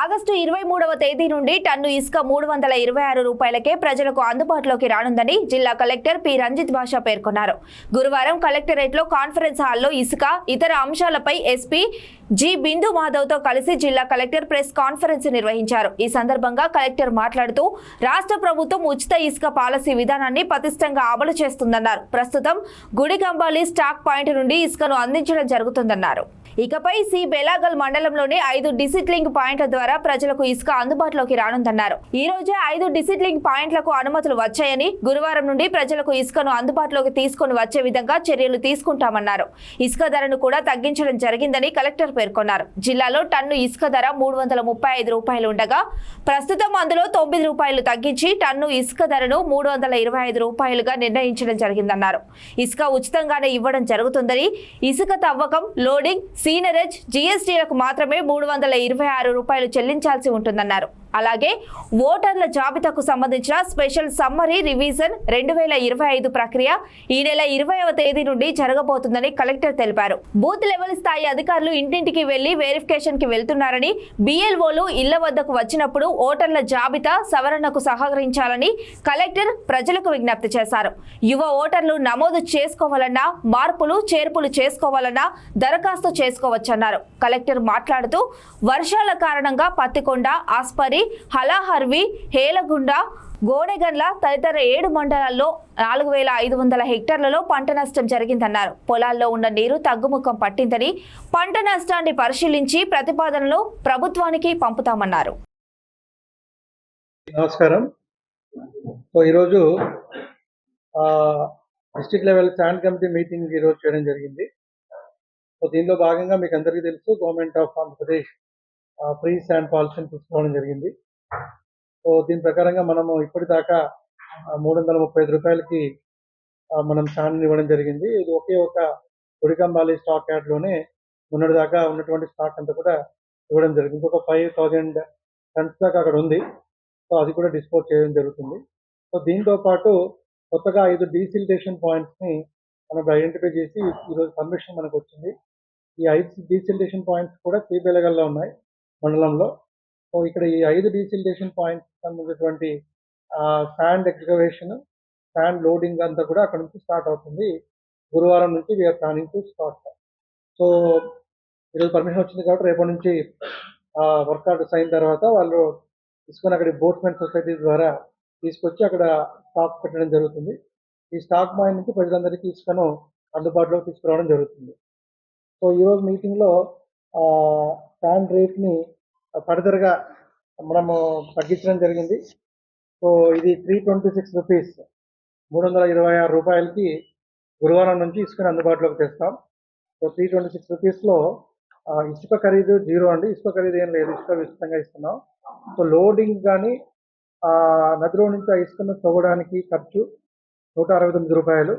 August 23వ తేదీ నుండి ton ఇసుక 326 రూపాయలకే ప్రజలకు అందుబాటులోకి రానుందని జిల్లా కలెక్టర్ పి రంజిత్ భాషా పేర్కొన్నారు. గురువారం కలెక్టరేట్లో కాన్ఫరెన్స్ హాల్లో ఇసుక ఇతర అంశాలపై ఎస్పీ జి బిందు మాధవ్తో కలిసి జిల్లా కలెక్టర్ ప్రెస్ కాన్ఫరెన్స్ నిర్వహించారు. ఈ సందర్భంగా కలెక్టర్ మాట్లాడుతూ రాష్ట్ర ప్రభుత్వం ఉచిత ఇసుక పాలసీ విధానాన్ని పటిష్టంగా అమలు చేస్తుందన్నారు. ప్రస్తుతం గుడిగంబాలి స్టాక్ పాయింట్ నుండి ఇసుకను అందించడం జరుగుతుందన్నారు. ఇకపై సి బేలాగల్ మండలంలోని 5 డిసిట్లింగ్ పాయింట్ల ద్వారా ప్రజలకు ఇసుక అందుబాటులోకి రానుందన్నారు. ఈ రోజే 5 డిసిట్లింగ్ పాయింట్లకు అనుమతులు వచ్చాయని, గురువారం నుండి ప్రజలకు ఇసుకను అందుబాటులోకి తీసుకొని వచ్చే విధంగా చర్యలు తీసుకుంటామన్నారు. ఇసుక ధరను కూడా తగ్గించడం జరిగిందని కలెక్టర్ పేర్కొన్నారు. జిల్లాలో టన్ను ఇసుక ధర 335 రూపాయలు ఉండగా ప్రస్తుతం అందులో 9 రూపాయలు తగ్గించి టన్ను ఇసుక ధరను 325 రూపాయలుగా నిర్ణయించడం జరిగిందన్నారు. ఇసుక ఉచితంగానే ఇవ్వడం జరుగుతుందని, ఇసుక తవ్వకం, లోడింగ్, సీనరేజ్, జీఎస్టీలకు మాత్రమే 326 రూపాయలు చెల్లించాల్సి ఉంటుందన్నారు. అలాగే ఓటర్ల జాబితాకు సంబంధించిన స్పెషల్ సమ్మరీ రివిజన్ 2025 ప్రక్రియ ఈ నెల 20వ తేదీ నుండి జరగబోతుందని కలెక్టర్ తెలిపారు. బూత్ లెవెల్ స్థాయి అధికారులు ఇంటింటికి వెళ్లి వెరిఫికేషన్ కి వెళ్తున్నారని, బిఎల్ఓలు ఇళ్ల వద్దకు వచ్చినప్పుడు ఓటర్ల జాబితా సవరణకు సహకరించాలని కలెక్టర్ ప్రజలకు విజ్ఞప్తి చేశారు. యువ ఓటర్లు నమోదు చేసుకోవాలన్నా, మార్పులు చేర్పులు చేసుకోవాలన్నా దరఖాస్తు చేసుకోవచ్చన్నారు. కలెక్టర్ మాట్లాడుతూ వర్షాల కారణంగా పత్తికొండ, ఆస్పరి, హలాహర్వి, హేలగుండ, గోనెగండ్ల తదితర 7 మండలాల్లో 4500 హెక్టార్లలో పంట నష్టం జరిగిందన్నారు. పొలాల్లో ఉన్న నీరు తగ్గుముఖం పట్టిందని, పంట నష్టాన్ని పరిశీలించి ప్రతిపాదనలు ప్రభుత్వానికి పంపుతామన్నారు. నమస్కారం. ఈరోజు district level stand committee meeting ఈరోజు చేయడం జరిగింది. దీనిలో భాగంగా మీకు అందరికీ తెలుసు, government of Andhra Pradesh free sand పాలసీని తీసుకోవడం జరిగింది. దీని ప్రకారంగా మనము ఇప్పటిదాకా 335 రూపాయలకి మనం శాండ్ని ఇవ్వడం జరిగింది. ఇది ఒకే ఒక గుడికంబాలి స్టాక్ యార్డ్లోనే మొన్నటిదాకా ఉన్నటువంటి స్టాక్ అంతా కూడా ఇవ్వడం జరిగింది. ఇంకొక 5000 టన్స్ దాకా అక్కడ ఉంది. అది కూడా డిస్పోజ్ చేయడం జరుగుతుంది. దీంతో పాటు కొత్తగా 5 డీసిల్టేషన్ పాయింట్స్ని మనం ఐడెంటిఫై చేసి ఈరోజు పర్మిషన్ మనకు వచ్చింది. ఈ 5 డీసిల్టేషన్ పాయింట్స్ కూడా శ్రీబెలగల్లో ఉన్నాయి మండలంలో. ఇక్కడ ఈ 5 డీసిల్టేషన్ పాయింట్స్ సంబంధించినటువంటి శాండ్ ఎక్స్కవేషన్, శాండ్ లోడింగ్ అంతా కూడా అక్కడ నుంచి స్టార్ట్ అవుతుంది. గురువారం నుంచి వీఆర్ ప్లానింగ్ టు స్టార్ట్. ఈరోజు పర్మిషన్ వచ్చింది కాబట్టి రేపటి నుంచి వర్క్ ఆర్డర్స్ అయిన తర్వాత వాళ్ళు తీసుకొని అక్కడ బోట్స్మెన్ సొసైటీ ద్వారా తీసుకొచ్చి అక్కడ స్టాక్ పెట్టడం జరుగుతుంది. ఈ స్టాక్ పాయింట్ నుంచి ప్రజలందరికీ ఇసుకను అందుబాటులోకి తీసుకురావడం జరుగుతుంది. ఈరోజు మీటింగ్లో శాండ్ రేట్ని ఫర్దర్గా మనము తగ్గించడం జరిగింది. ఇది 326 రూపీస్, 326 రూపాయలకి గురువారం నుంచి ఇసుకను అందుబాటులోకి తెస్తాం. 326 రూపీస్లో ఇసుక ఖరీదు 0 అండి. ఇసుక ఖరీదు ఏం లేదు, ఇసుక ఉచితంగా ఇస్తున్నాం. లోడింగ్ కానీ నదిలో నుంచి ఆ ఇసుకను తవ్వడానికి ఖర్చు 169 రూపాయలు.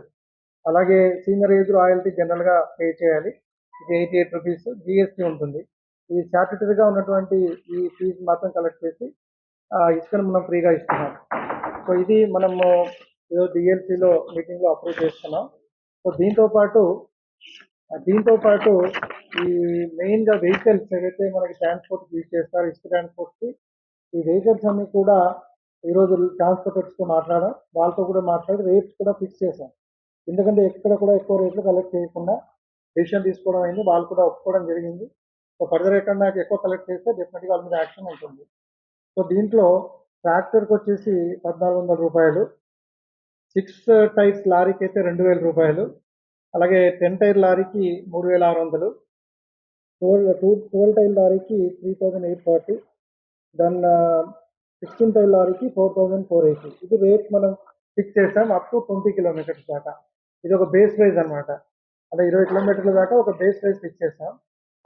అలాగే సీనరేజ్, రాయల్టీ జనరల్గా పే చేయాలి, ఇది 88 రూపీస్. జిఎస్టీ ఉంటుంది. ఈ స్టాట్యూటరీగా ఉన్నటువంటి ఈ ఫీజు మాత్రం కలెక్ట్ చేసి ఇసుకను మనం ఫ్రీగా ఇస్తున్నాం. ఇది మనము ఈరోజు డిఎల్సీలో మీటింగ్లో అప్రూవ్ చేస్తున్నాం. దీంతో పాటు ఈ మెయిన్గా వెహికల్స్ ఏవైతే మనకి ట్రాన్స్పోర్ట్ యూజ్ చేస్తారో, ఇసుక ట్రాన్స్పోర్ట్కి, ఈ వెహికల్స్ అన్ని కూడా ఈరోజు ట్రాన్స్పోర్టర్స్తో మాట్లాడాం. వాళ్ళతో కూడా మాట్లాడి రేట్స్ కూడా ఫిక్స్ చేశాం. ఎందుకంటే ఎక్కడ కూడా ఎక్కువ రేట్లు కలెక్ట్ చేయకుండా డెసిషన్ తీసుకోవడం అయింది. వాళ్ళు కూడా ఒప్పుకోవడం జరిగింది. ఫర్దర్ ఎక్కడ ఎక్కువ కలెక్ట్ చేస్తే డెఫినెట్గా వాళ్ళ మీద యాక్షన్ ఉంటుంది. దీంట్లో ట్రాక్టర్కి వచ్చేసి 1400 రూపాయలు, 6 టైర్స్ లారీకి అయితే 2000 రూపాయలు, అలాగే 10 టైర్ లారీకి 3600, 12 టైర్ లారీకి 3840, దెన్ 16 టైర్ లారీకి 4480. ఇది రేట్ మనం ఫిక్స్ చేసాం అప్ టు 20 కిలోమీటర్స్ దాకా. ఇది ఒక బేస్ ప్రైస్ అనమాట. అంటే 20 కిలోమీటర్ల దాకా ఒక బేస్ ప్రైస్ ఫిక్స్ చేసాం.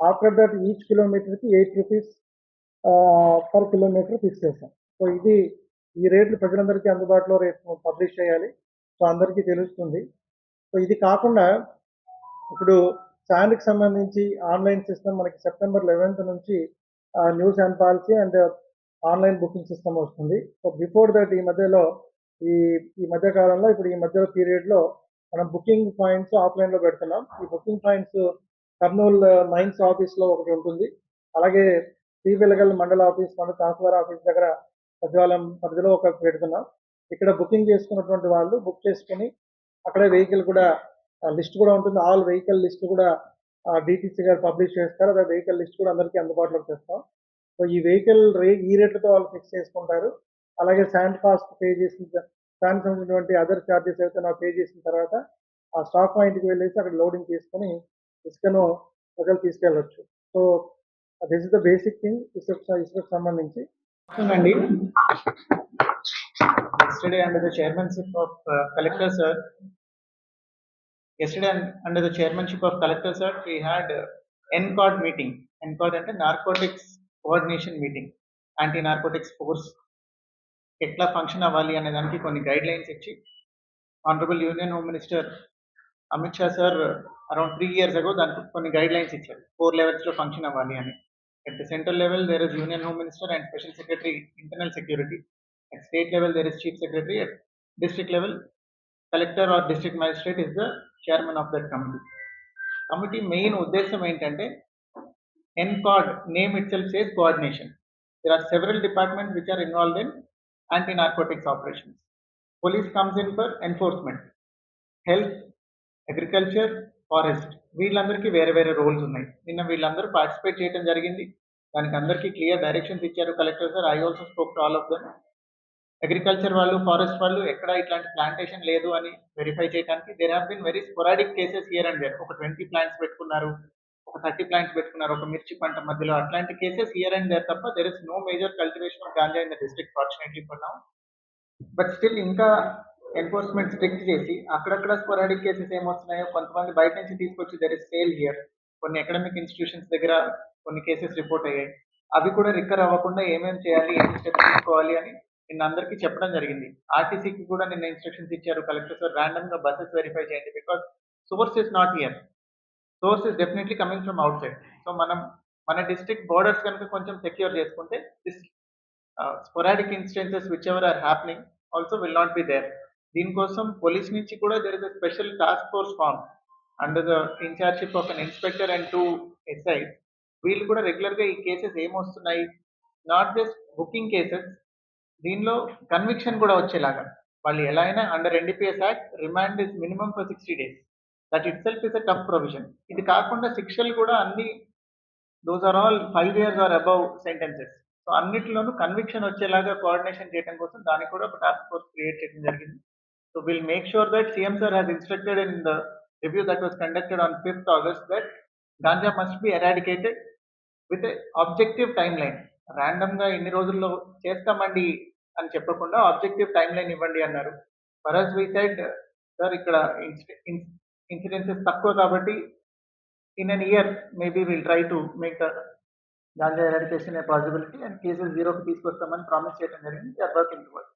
ఆఫ్టర్ దట్ ఈచ్ కిలోమీటర్కి 8 రూపీస్ పర్ కిలోమీటర్ ఫిక్స్ చేసాం. ఈ రేట్లు ప్రజలందరికీ అందుబాటులో రేపు పబ్లిష్ చేయాలి. అందరికీ తెలుస్తుంది. ఇది కాకుండా ఇప్పుడు శాండ్కి సంబంధించి ఆన్లైన్ సిస్టమ్ మనకి సెప్టెంబర్ 11th నుంచి new sand policy and online booking system వస్తుంది. బిఫోర్ దట్ ఈ మధ్య కాలంలో ఇప్పుడు ఈ మధ్య పీరియడ్లో మనం బుకింగ్ పాయింట్స్ ఆఫ్లైన్లో పెడుతున్నాం. ఈ బుకింగ్ పాయింట్స్ కర్నూలు మైన్స్ ఆఫీస్లో ఒకటి ఉంటుంది, అలాగే శ్రీవెలగల్ మండల ఆఫీస్ మన తహసీల్దార్ ఆఫీస్ దగ్గర సచివాలయం పరిధిలో ఒక పెడుతున్నాం. ఇక్కడ బుకింగ్ చేసుకున్నటువంటి వాళ్ళు బుక్ చేసుకుని అక్కడే వెహికల్ కూడా లిస్ట్ కూడా ఉంటుంది. ఆల్ వెహికల్ లిస్ట్ కూడా డిటిసి గారు పబ్లిష్ చేస్తారు. అదే వెహికల్ లిస్ట్ కూడా అందరికీ అందుబాటులోకి తెస్తాం. సో ఈ వెహికల్ ఈ రేట్లతో వాళ్ళు ఫిక్స్ చేసుకుంటారు. అలాగే శాండ్ కాస్ట్ పే చేసిన శాండ్ సంబంధించినటువంటి అదర్ ఛార్జెస్ అయితే నాకు పే చేసిన తర్వాత ఆ స్టాక్ పాయింట్కి వెళ్ళేసి అక్కడ లోడింగ్ తీసుకొని ఇసుకను ప్రజలు తీసుకెళ్ళవచ్చు. So this is the basic thing ఇసుకకు సంబంధించి. Andy, yesterday under the chairmanship of Collector Sir, we had NCOD meeting. NCOD అంటే Narcotics Coordination Meeting. Anti-Narcotics Force ఎట్లా ఫంక్షన్ అవ్వాలి అనే దానికి కొన్ని గైడ్ లైన్స్ ఇచ్చి honourable union home minister Amit Shah sir around 3 years ago దానికి కొన్ని గైడ్ లైన్స్ ఇచ్చారు 4 levels లో ఫంక్షన్ అవ్వాలి అని. At the central level, there is Union Home Minister and Special Secretary Internal Security. At state level, there is Chief Secretary. At district level, Collector or District Magistrate is the chairman of that committee. Committee main uddesham entante NCOD name itself says coordination. There are several departments which are involved in anti-narcotics operations. Police comes in for enforcement. Health, agriculture, forest వీళ్ళందరికీ వేరే వేరే roles ఉన్నాయి. నిన్న వీళ్ళందరూ participate చేయడం జరిగింది. దానికి అందరికీ క్లియర్ డైరెక్షన్స్ ఇచ్చారు collector sir. I also spoke to all of them. Agriculture వాళ్ళు, ఫారెస్ట్ వాళ్ళు ఎక్కడ ఇట్లాంటి ప్లాంటేషన్ లేదు అని వెరిఫై చేయడానికి there have been very sporadic cases here and there. ఒక 20 ప్లాంట్స్ పెట్టుకున్నారు, ఒక 30 ప్లాంట్స్ పెట్టుకున్నారు ఒక మిర్చి పంట మధ్యలో. అట్లాంటి కేసెస్ హియర్ అండ్ దేర్ తప్ప there is no major cultivation of ganja in the district fortunately for now. But still ఇంకా ఎన్ఫోర్స్మెంట్ స్ట్రిక్ట్ చేసి అక్కడక్కడ స్పోరాడిక్ కేసెస్ ఏమొస్తున్నాయో కొంతమంది బయట నుంచి తీసుకొచ్చి దర్ ఇస్ సేల్ హియర్. కొన్ని అకాడమిక్ ఇన్స్టిట్యూషన్స్ దగ్గర కొన్ని కేసెస్ రిపోర్ట్ అయ్యాయి. అవి కూడా రికర్ అవ్వకుండా ఏమేమి చేయాలి, ఏం స్టెప్స్ తీసుకోవాలి అని నిన్న అందరికీ చెప్పడం జరిగింది. ఆర్టీసీకి కూడా నిన్న ఇన్స్ట్రక్షన్స్ ఇచ్చారు కలెక్టర్ సార్. ర్యాండమ్ గా బస్సెస్ వెరిఫై చేయండి because source is not here, source is definitely coming from outside. So మన డిస్ట్రిక్ట్ బోర్డర్స్ కనుక కొంచెం సెక్యూర్ చేసుకుంటే this sporadic incidences whichever are happening also will not be there. దీనికోసం police నుంచి కూడా there is a special task force form under the inchargeship of an inspector and 2 SI. వీళ్ళు కూడా regular గా ఈ cases ఏమొస్తున్నాయి, not just booking cases, దీనిలో conviction కూడా వచ్చేలాగా వాళ్ళు ఎలా అయినా under NDPS act remand is minimum for 60 days. That itself is a tough provision. ఇది కాకుండా శిక్షలు కూడా అన్ని those are all 5 years or above sentences. So అన్నిటిలోనూ కన్విక్షన్ వచ్చేలాగా కోఆర్డినేషన్ చేయడం కోసం దానికి కూడా ఒక టాస్క్ ఫోర్స్ క్రియేట్ చేయడం జరిగింది. So we'll make sure that CM sir has instructed in the review that was conducted on 5th August that ganja must be eradicated with a objective timeline. Random గా ఇన్ని రోజుల్లో చేస్తామండి అని చెప్పకుండా objective time line ఇవ్వండి అన్నారు. For us we said sir ఇక్కడ incidences తక్కువ కాబట్టి in an year maybe we'll try to make the ganja eradication a possibility and cases 0 కి తీసుకొస్తామని ప్రామిస్ చేయడం జరిగింది. We are working towards.